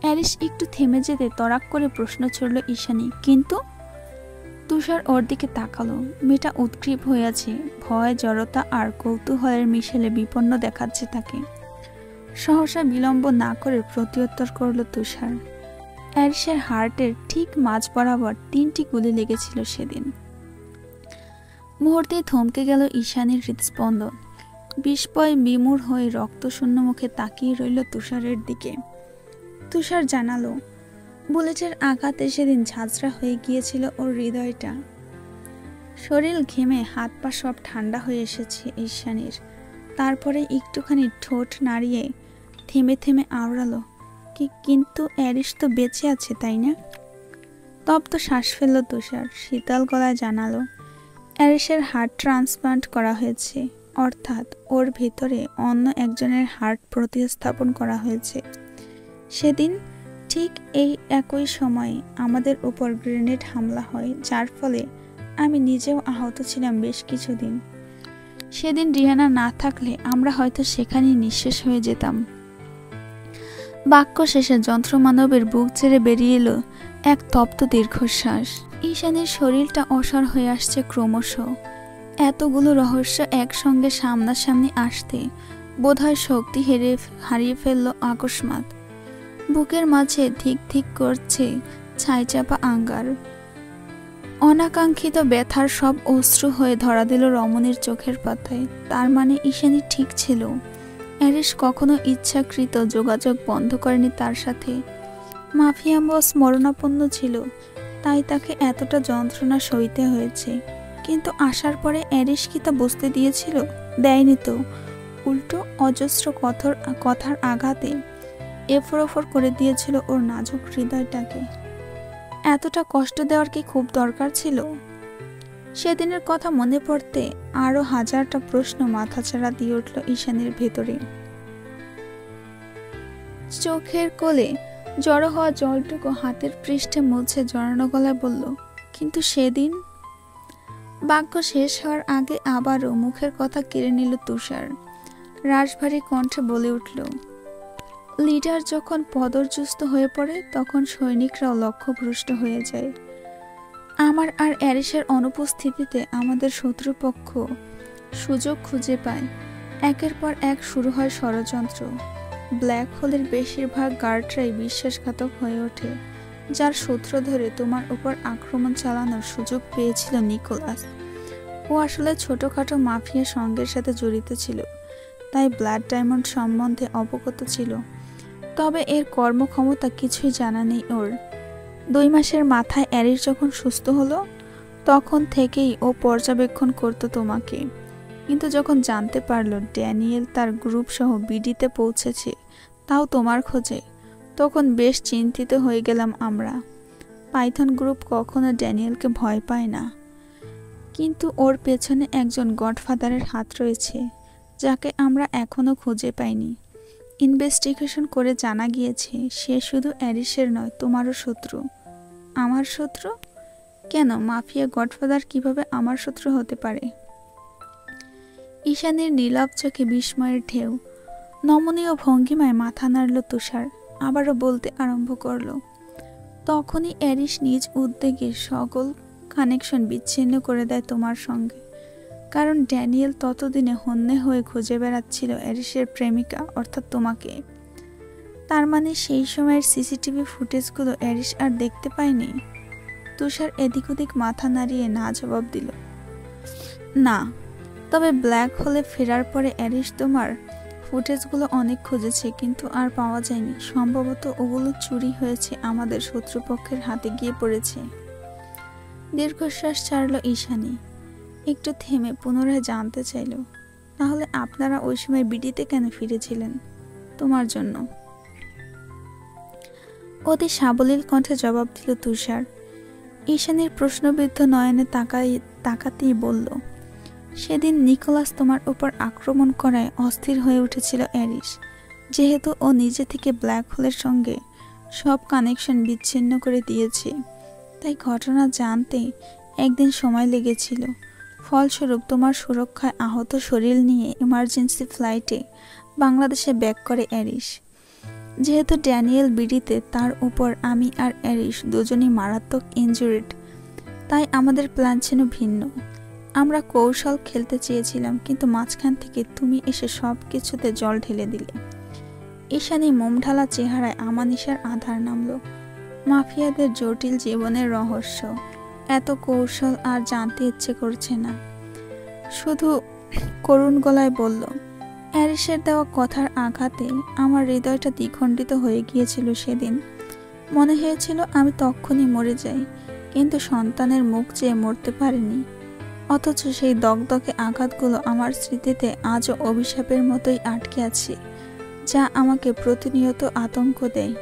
অ্যারিস একটু থেমে যেতে তড়াক করে প্রশ্ন ছড়ল ঈশানী, কিন্তু? তুষার ওর দিকে তাকালো। মেয়েটা উদ্গ্রীব হয়ে আছে, ভয়, জড়তা আর কৌতূহলের মিশেলে বিপন্ন দেখাচ্ছে তাকে। সহসা বিলম্ব না করে প্রত্যুত্তর করল তুষার, অ্যারিসের হার্টের ঠিক মাঝ বরাবর 3টি গুলি লেগেছিল সেদিন। মুহূর্তে থমকে গেল ঈশানীর হৃদস্পন্দন। বিস্ময় বিমূঢ় হয়ে রক্তশূন্য মুখে তাকিয়ে রইল তুষারের দিকে। তুষার জানালো, বুলেটের আঘাতে সেদিন ঝাঁঝরা হয়ে গিয়েছিল ওর হৃদয়টা। শরীর ঘেমে হাত পা সব ঠান্ডা হয়ে এসেছে ঈশানীর। তারপরে একটুখানি ঠোঁট নাড়িয়ে থেমে থেমে আওড়ালো, কিন্তু অ্যারিস তো বেঁচে আছে, তাই না? তপ্ত শ্বাস ফেলল তুষার। শীতল গলায় জানালো, অ্যারিসের হার্ট ট্রান্সপ্লান্ট করা হয়েছে, অর্থাৎ ওর ভেতরে অন্য একজনের হার্ট প্রতিস্থাপন করা হয়েছে। সেদিন ঠিক এই একই সময়ে আমাদের উপর গ্রেনেড হামলা হয়, যার ফলে আমি নিজেও আহত ছিলাম বেশ কিছুদিন। সেদিন রিয়ানা না থাকলে আমরা হয়তো সেখানেই নিঃশেষ হয়ে যেতাম। বাক্য শেষে যন্ত্রমানবের বুক ছেড়ে বেরিয়ে এলো এক তপ্ত দীর্ঘশ্বাস। ঈশানীর শরীরটা অসাড় হয়ে আসছে ক্রমশ। এতগুলো রহস্য একসঙ্গে সামনাসামনি আসতে বোধহয় শক্তি হারিয়ে ফেলল আকস্মাৎ। বুকের মাঝে ধিক ধিক করছে ছাইচাপা আঙ্গার। অনাকাঙ্ক্ষিত ব্যথার সব অশ্রু হয়ে ধরা দিল রমণীর চোখের পাতায়। তার মানে ঈশানী ঠিক ছিল। অ্যারিস কখনো ইচ্ছাকৃত যোগাযোগ বন্ধ করেনি তার সাথে। মাফিয়া বস মরণাপন্ন ছিল, তাই তাকে এতটা যন্ত্রণা সইতে হয়েছে। কিন্তু আসার পরে অ্যারিস কি তা বুঝতে দিয়েছিল? দেয়নি তো। উল্টো অজস্র কথার আঘাতে এফর ওফর করে দিয়েছিল ওর নাজুক হৃদয়টাকে। এতটা কষ্ট দেওয়ার কি খুব দরকার ছিল? সেদিনের কথা মনে পড়তে আরো হাজারটা প্রশ্ন মাথাচাড়া দিয়ে উঠল ঈশানীর ভেতরে। চোখের কোলে জড়ো হওয়া জলটুকু হাতের পৃষ্ঠে মুছে জড়ানো গলায় বলল, কিন্তু সেদিন? বাক্য শেষ হওয়ার আগে আবারও মুখের কথা কেড়ে নিল তুষার। রাশভারী কণ্ঠে বলে উঠল, লিডার যখন পদরযুস্ত হয়ে পড়ে তখন সৈনিকরাও লক্ষ্যভ্রষ্ট হয়ে যায়। আমার আর অ্যারিসের অনুপস্থিতিতে আমাদের শত্রুপক্ষ সুযোগ খুঁজে পায়। একের পর এক শুরু হয় ষড়যন্ত্র। ব্ল্যাক হোলের বেশিরভাগ গার্ডরাই বিশ্বাসঘাতক হয়ে ওঠে, যার সূত্র ধরে তোমার উপর আক্রমণ চালানোর সুযোগ পেয়েছিল নিকোলাস। ও আসলে ছোটখাটো মাফিয়া সঙ্গের সাথে জড়িত ছিল, তাই ব্লাড ডায়মন্ড সম্বন্ধে অবগত ছিল। তবে এর কর্মক্ষমতা কিছুই জানা নেই ওর। 2 মাসের মাথায় অ্যারিস যখন সুস্থ হলো, তখন থেকেই ও পর্যবেক্ষণ করত তোমাকে। কিন্তু যখন জানতে পারলো ড্যানিয়েল তার গ্রুপ সহ বিডিতে পৌঁছেছে, তাও তোমার খোঁজে, তখন বেশ চিন্তিত হয়ে গেলাম আমরা। পাইথন গ্রুপ কখনো ড্যানিয়েলকে ভয় পায় না, কিন্তু ওর পেছনে একজন গডফাদারের হাত রয়েছে, যাকে আমরা এখনো খুঁজে পাইনি। ইনভেস্টিগেশন করে জানা গিয়েছে সে শুধু অ্যারিসের নয়, তোমারও শত্রু। আমার শত্রু? কেন? মাফিয়া গডফাদার কিভাবে আমার শত্রু হতে পারে? ঈশানীর নীলাভ চোখে বিস্ময়ের ঢেউ। নমনীয় ভঙ্গিমায় মাথা নাড়ল তুষার, আবারও বলতে আরম্ভ করলো। তখনই অ্যারিস নিজ উদ্যোগে সকল কানেকশন বিচ্ছিন্ন করে দেয় তোমার সঙ্গে, কারণ ড্যানিয়েল ততদিনে হন্যে হয়ে খুঁজে বেড়াচ্ছিল অ্যারিসের প্রেমিকা অর্থাৎ তোমাকে। তার মানে সেই সময়ের সিসিটিভি ফুটেজগুলো অ্যারিস আর দেখতে পায়নি? তুষার এদিক ওদিক মাথা নাড়িয়ে না জবাব দিল। না, তবে ব্ল্যাক হোলে ফেরার পরে অ্যারিস তোমার ফুটেজগুলো অনেক খুঁজেছে, কিন্তু আর পাওয়া যায়নি। সম্ভবত ওগুলো চুরি হয়েছে, আমাদের শত্রুপক্ষের হাতে গিয়ে পড়েছে। দীর্ঘশ্বাস ছাড়ল ঈশানী। একটু থেমে পুনরায় জানতে চাইল, তাহলে আপনারা ওই সময় বিডিতে কেন ফিরেছিলেন? তোমার জন্য। অতি সাবলীল কণ্ঠে জবাব দিল তুষার। ঈশানীর প্রশ্নবিদ্ধ নয়নে তাকাতেই বলল, সেদিন নিকোলাস তোমার উপর আক্রমণ করায় অস্থির হয়ে উঠেছিল অ্যারিস। যেহেতু ও নিজে থেকে ব্ল্যাক হোলের সঙ্গে সব কানেকশন বিচ্ছিন্ন করে দিয়েছে, তাই ঘটনা জানতে একদিন সময় লেগেছিল। ফলস্বরূপ তোমার সুরক্ষায় আহত শরীর নিয়ে ইমার্জেন্সি ফ্লাইটে বাংলাদেশে ব্যাক করে অ্যারিস। যেহেতু ড্যানিয়েল বিডিতে, তার উপর আমি আর অ্যারিস দুজনই মারাত্মক ইনজুরিড, তাই আমাদের প্ল্যান ছিল ভিন্ন। আমরা কৌশল খেলতে চেয়েছিলাম, কিন্তু মাঝখান থেকে তুমি এসে সব কিছুতে জল ঢেলে দিলে। ঈশানী মোমঢালা চেহারায় আমানিশার আধার নামল। মাফিয়াদের জটিল জীবনের রহস্য, এত কৌশল আর জানতে ইচ্ছে করছে না। শুধু করুণ গলায় বলল, অ্যারিসের দেওয়া কথার আঘাতে আমার হৃদয়টা দ্বিখণ্ডিত হয়ে গিয়েছিল সেদিন। মনে হয়েছিল আমি তখনই মরে যাই, কিন্তু সন্তানের মুখ চেয়ে মরতে পারিনি। অথচ সেই দগদগে আঘাতগুলো আমার স্মৃতিতে আজও অভিশাপের মতোই আটকে আছে, যা আমাকে প্রতিনিয়ত আতঙ্ক দেয়।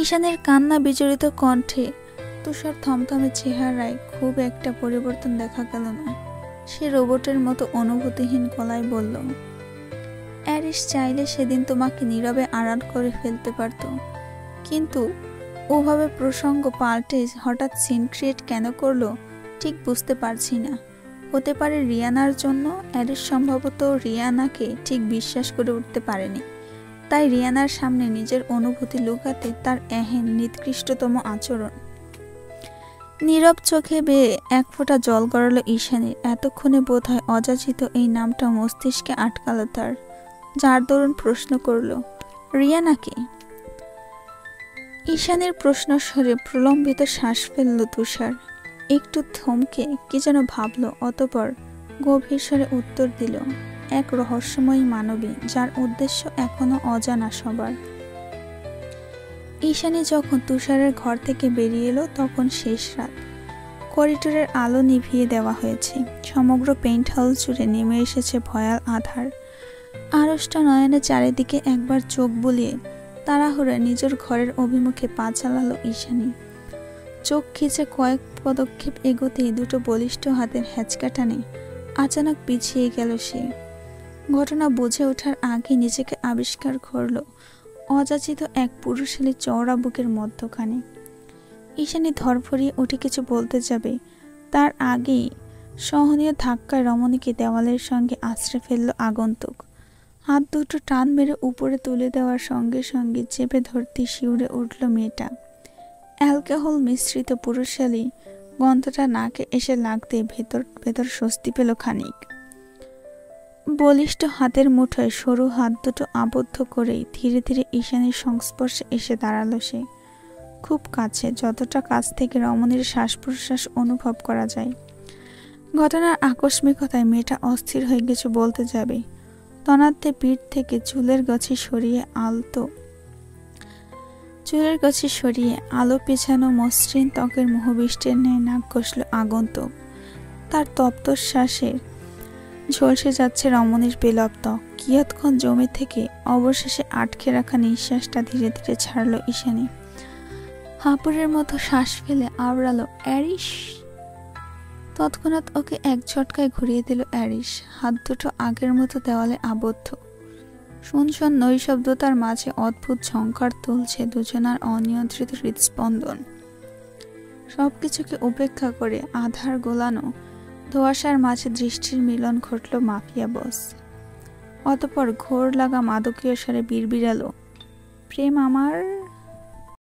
ঈশানের কান্না বিজড়িত কণ্ঠে তুষার থমথমে চেহারায় খুব একটা পরিবর্তন দেখা গেল না। সে রোবটের মতো অনুভূতিহীন গলায় বলল, অ্যারিস চাইলে সেদিন তোমাকে নীরবে আড়াল করে ফেলতে পারত, কিন্তু ওভাবে প্রসঙ্গ পাল্টে হঠাৎ সিন ক্রিয়েট কেন করলো ঠিক বুঝতে পারছি না। হতে পারে রিয়ানার জন্য। অ্যারিস সম্ভবত রিয়ানাকে ঠিক বিশ্বাস করে উঠতে পারেনি, তাই রিয়ানার সামনে নিজের অনুভূতি লুকাতে তার এহেন নিকৃষ্টতম আচরণ। নীরব চোখে বেয়ে এক ফোঁটা জল গড়ালো ঈশানীর। এতক্ষণে বোধহয় অযাচিত এই নামটা মস্তিষ্কে আটকালো তার, যার দরুন প্রশ্ন করল, রিয়ানাকে? ঈশানীর প্রশ্ন স্বরে প্রলম্বিত শ্বাস ফেলল তুষার। একটু থমকে কি যেন ভাবল, অতঃপর গভীর স্বরে উত্তর দিল, এক রহস্যময়ী মানবী, যার উদ্দেশ্য এখনো অজানা সবার। ঈশানী যখন তুষারের ঘর থেকে বেরিয়ে এলো তখন শেষ রাত। করিডোরের আলো নিভিয়ে দেওয়া হয়েছে। সমগ্র পেইন্ট হাউস জুড়ে নেমে এসেছে ভয়াল আধার। আড়ষ্ট নয়নে চারিদিকে একবার চোখ বুলিয়ে তাড়াহুড়ে নিজের ঘরের অভিমুখে পা চালালো ঈশানী। চোখ খিচে কয়েক পদক্ষেপ এগোতেই দুটো বলিষ্ঠ হাতের হ্যাচকা টানে আচানক পিছিয়ে গেল সে। ঘটনা বুঝে ওঠার আগে নিজেকে আবিষ্কার করল অযাচিত এক পুরুষালী চওড়া বুকের মধ্যখানে। ঈশানী ধরফরিয়ে উঠে কিছু বলতে যাবে, তার আগেই সহনীয় ধাক্কায় রমণীকে দেওয়ালের সঙ্গে আছড়ে ফেলল আগন্তুক। হাত দুটো টান মেরে উপরে তুলে দেওয়ার সঙ্গে সঙ্গে চেপে ধরতে শিউরে উঠল মেয়েটা। অ্যালকোহল মিশ্রিত পুরুষালী গন্ধটা নাকে এসে লাগতে ভেতর ভেতর স্বস্তি পেল খানিক। বলিষ্ঠ হাতের মুঠোয় সরু হাত দুটো আবদ্ধ করেই ধীরে ধীরে ঈশানীর সংস্পর্শে এসে দাঁড়ালো সে। খুব কাছে, যতটা কাছ থেকে রমণীর শ্বাস প্রশ্বাস অনুভব করা যায়। ঘটনার আকস্মিকতায় মেয়েটা অস্থির হয়ে কিছু বলতে যাবে, তনাত্তে পিঠ থেকে চুলের গছি সরিয়ে আলো পেছানো মসৃণ ত্বকের মোহবিষ্টের ন্যায় নাক ঘষল আগন্তুক। তার তপ্ত শ্বাসে ঝলসে যাচ্ছে রমণীর বেলব ত্বক। কিয়ৎক্ষণ জমে থেকে অবশেষে আটকে রাখা নিঃশ্বাসটা ধীরে ধীরে ছাড়ল ঈশানী। হাঁপুরের মতো শ্বাস ফেলে আওড়ালো, অ্যারিস! তৎক্ষণাৎ ওকে এক ঝটকায় ঘুরিয়ে দিল অ্যারিস। হাত দুটো আগের মতো দেওয়ালে আবদ্ধ। শুনশন নৈশব্দতার মাঝে অদ্ভুত ঝংকার তুলছে দুজনার অনিয়ন্ত্রিত হৃদস্পন্দন। সবকিছুকে উপেক্ষা করে আধার গোলানো ধোঁয়াশার মাঝে দৃষ্টির মিলন ঘটল মাফিয়া বস। অতঃপর ঘোর লাগা মাদকীয় স্বরে বিড়বিড়ালো, প্রেম আমার।